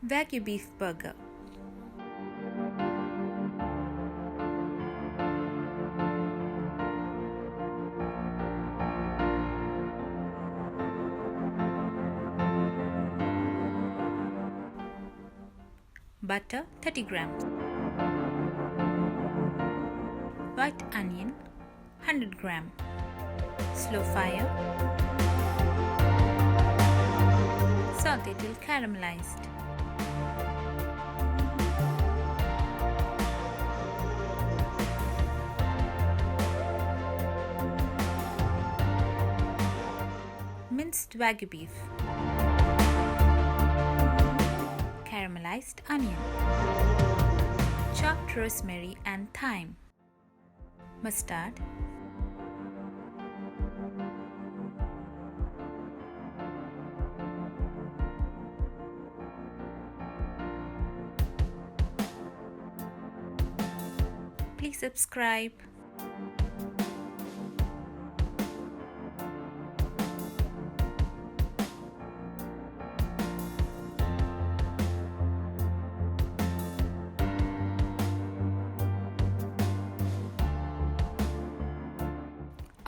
Wagyu beef burger. Butter 30 grams. White onion 100 gram. Slow fire. Saute till caramelized. Minced Wagyu beef. Caramelized onion. Chopped rosemary and thyme. Mustard. Please subscribe.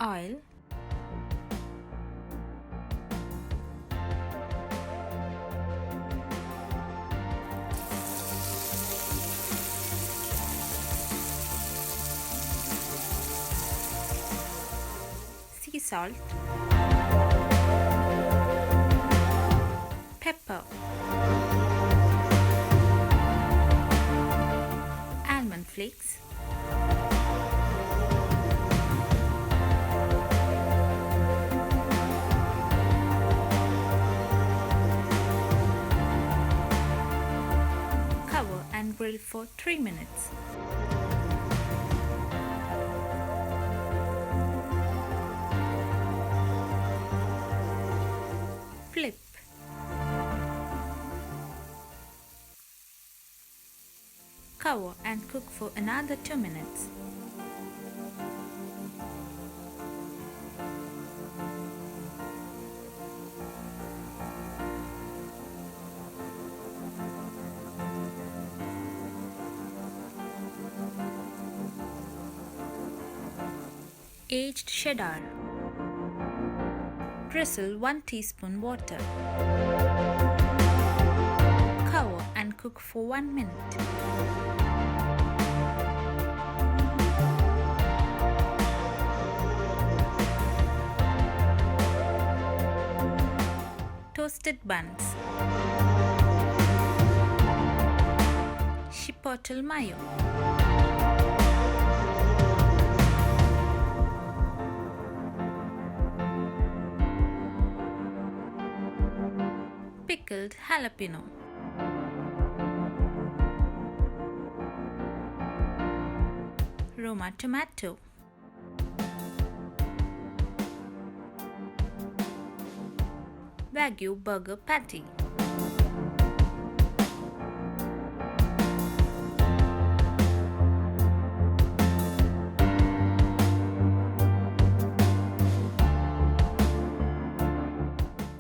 Oil. Sea salt. Pepper. Almond flakes. Cover and grill for 3 minutes. Flip. Cover and cook for another 2 minutes. Aged cheddar. Drizzle 1 teaspoon water. Cover and cook for 1 minute. Toasted buns. Chipotle mayo. Pickled jalapeno. Roma tomato. Wagyu burger patty.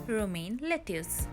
Romaine lettuce.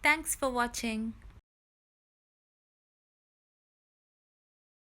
Thanks for watching.